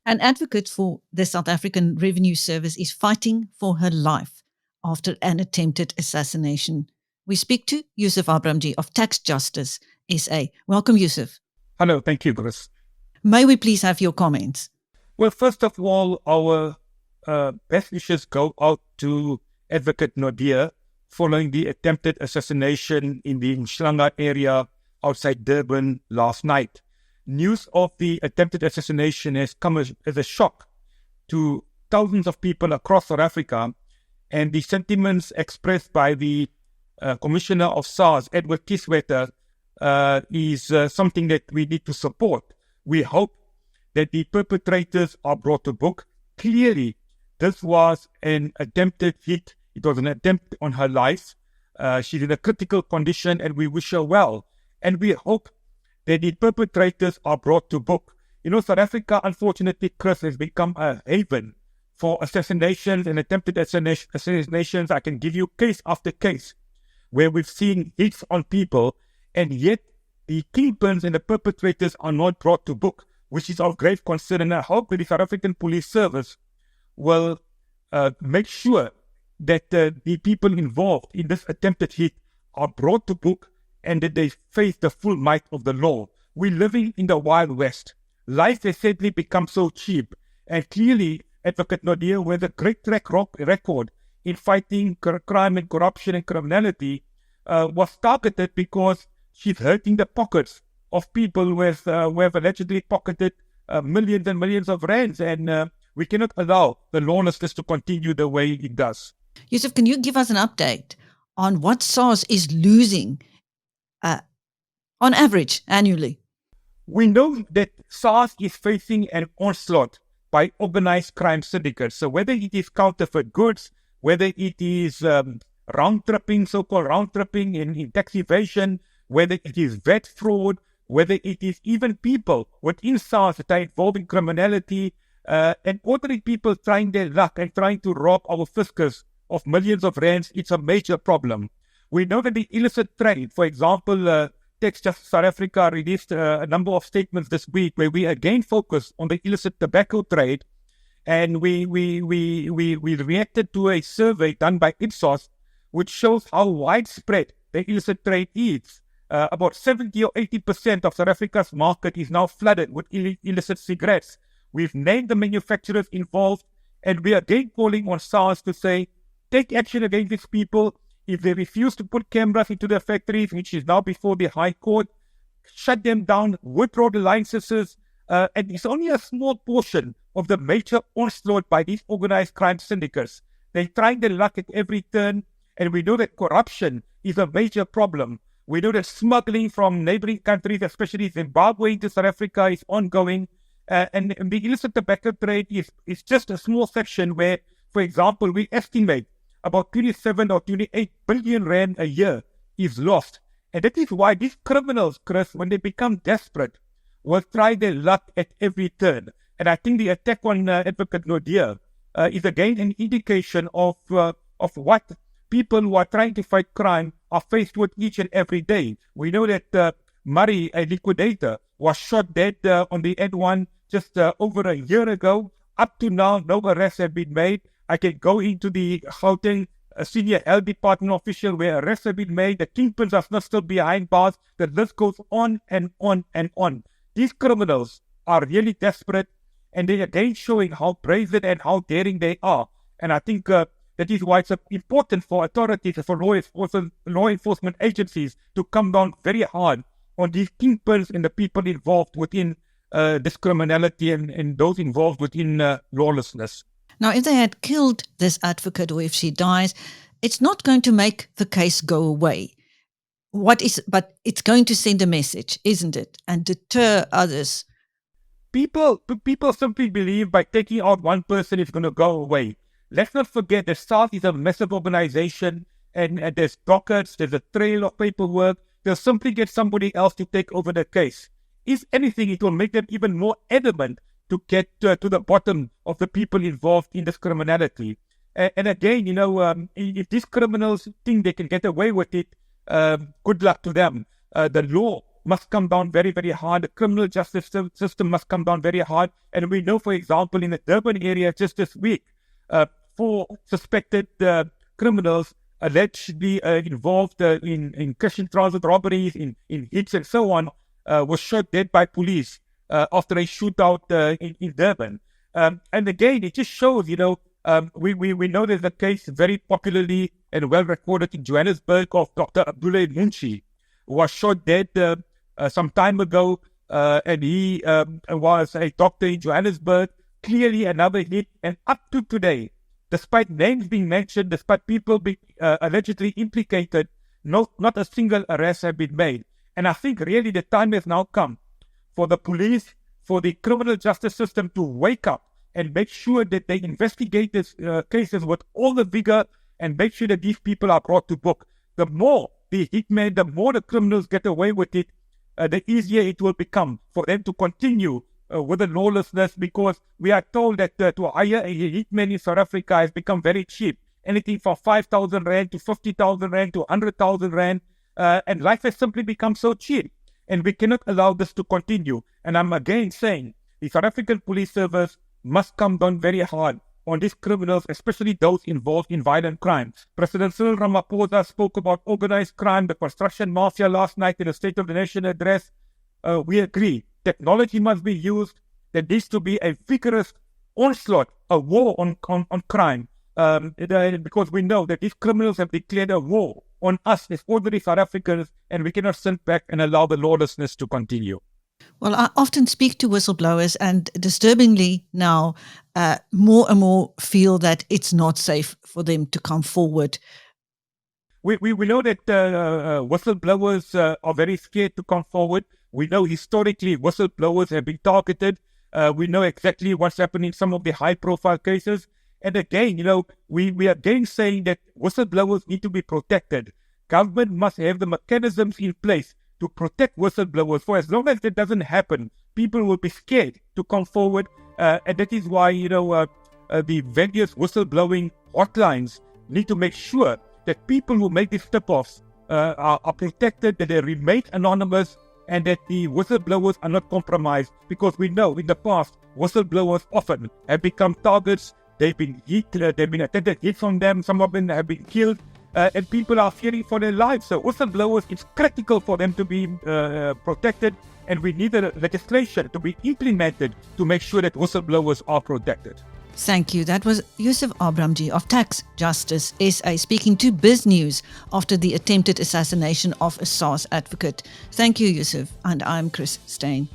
An advocate for the South African Revenue Service is fighting for her life after an attempted assassination. We speak to Yusuf Abramjee of Tax Justice SA. Welcome, Yusuf. Hello, thank you, Chris. May we please have your comments? Well, first of all, our best wishes go out to Advocate Naudé following the attempted assassination in the Mhlanga area outside Durban last night. News of the attempted assassination has come as a shock to thousands of people across South Africa, and the sentiments expressed by the Commissioner of SARS, Edward Kieswetter, is something that we need to support. We hope that the perpetrators are brought to book. Clearly, this was an attempted hit. It was an attempt on her life. She's in a critical condition, and we wish her well. And we hope that the perpetrators are brought to book. You know, South Africa, unfortunately, Chris, has become a haven for assassinations and attempted assassinations. I can give you case after case where we've seen hits on people, and yet the kingpins and the perpetrators are not brought to book, which is of grave concern. And I hope that the South African Police Service will make sure that the people involved in this attempted hit are brought to book and that they face the full might of the law. We're living in the Wild West. Life has sadly become so cheap. And clearly, Advocate Naudé, with a great track record in fighting crime and corruption and criminality, was targeted because she's hurting the pockets of people who have allegedly pocketed millions and millions of rands. And we cannot allow the lawlessness to continue the way it does. Yusuf, can you give us an update on what SARS is losing on average annually? We know that SARS is facing an onslaught by organized crime syndicates. So whether it is counterfeit goods, whether it is round-tripping, so-called round-tripping in tax evasion, whether it is VAT fraud, whether it is even people within SARS that are involved in criminality, and ordinary people trying their luck and trying to rob our fiscus of millions of rands, it's a major problem. We know that the illicit trade, for example, Tax Justice South Africa released a number of statements this week where we again focus on the illicit tobacco trade, and we reacted to a survey done by Ipsos, which shows how widespread the illicit trade is. About 70 or 80% of South Africa's market is now flooded with illicit cigarettes. We've named the manufacturers involved, and we are again calling on SARS to say, take action against these people. If they refuse to put cameras into their factories, which is now before the High Court, shut them down, withdraw the licenses, and it's only a small portion of the major onslaught by these organized crime syndicates. They're trying their luck at every turn, and we know that corruption is a major problem. We know that smuggling from neighboring countries, especially Zimbabwe, into South Africa is ongoing, and the illicit tobacco trade is just a small section where, for example, we estimate about 27 or 28 billion rand a year is lost. And that is why these criminals, Chris, when they become desperate, will try their luck at every turn. And I think the attack on Advocate Naudé is again an indication of what people who are trying to fight crime are faced with each and every day. We know that Murray, a liquidator, was shot dead on the N1 just over a year ago. Up to now, no arrests have been made. I can go into the Gauteng senior health department official where arrests have been made. The kingpins are still behind bars. The list goes on and on and on. These criminals are really desperate, and they are again showing how brazen and how daring they are. And I think that is why it's important for authorities, for law enforcement agencies to come down very hard on these kingpins and the people involved within this criminality and those involved within lawlessness. Now, if they had killed this advocate, or if she dies, it's not going to make the case go away. But it's going to send a message, isn't it? And deter others. People simply believe by taking out one person it's going to go away. Let's not forget that SARS is a massive organization, and there's dockets, there's a trail of paperwork. They'll simply get somebody else to take over the case. If anything, it will make them even more adamant to get to the bottom of the people involved in this criminality. And again, if these criminals think they can get away with it, good luck to them. The law must come down very, very hard. The criminal justice system must come down very hard. And we know, for example, in the Durban area just this week, 4 suspected criminals allegedly involved in cash in transit robberies, in hits and so on, was shot dead by police after a shootout in Durban. And again, it just shows, we know there's a case very popularly and well recorded in Johannesburg of Dr. Abdullah Munshi, who was shot dead some time ago, and he was a doctor in Johannesburg. Clearly another hit, and up to today, despite names being mentioned, despite people being allegedly implicated, not a single arrest has been made. And I think really the time has now come for the police, for the criminal justice system to wake up and make sure that they investigate these cases with all the vigor and make sure that these people are brought to book. The more the hitmen, the more the criminals get away with it, the easier it will become for them to continue with the lawlessness, because we are told that to hire a hitman in South Africa has become very cheap. Anything from 5,000 rand to 50,000 rand to 100,000 rand. And life has simply become so cheap. And we cannot allow this to continue. And I'm again saying the South African police service must come down very hard on these criminals, especially those involved in violent crime. President Cyril Ramaphosa spoke about organized crime, the construction mafia last night in the State of the Nation address. We agree. Technology must be used. There needs to be a vigorous onslaught, a war on crime. Because we know that these criminals have declared a war on us as ordinary South Africans, and we cannot sit back and allow the lawlessness to continue. Well, I often speak to whistleblowers, and disturbingly now, more and more feel that it's not safe for them to come forward. We know that whistleblowers are very scared to come forward. We know historically whistleblowers have been targeted. We know exactly what's happening in some of the high-profile cases. And again, we are again saying that whistleblowers need to be protected. Government must have the mechanisms in place to protect whistleblowers. For as long as that doesn't happen, people will be scared to come forward. And that is why, the various whistleblowing hotlines need to make sure that people who make these tip-offs are protected, that they remain anonymous, and that the whistleblowers are not compromised. Because we know in the past, whistleblowers often have become targets. They've been hit, they've been attempted hits on them. Some of them have been killed, and people are fearing for their lives. So whistleblowers, it's critical for them to be protected, and we need the legislation to be implemented to make sure that whistleblowers are protected. Thank you. That was Yusuf Abramjee of Tax Justice SA speaking to BizNews after the attempted assassination of a SARS advocate. Thank you, Yusuf. And I'm Chris Steyn.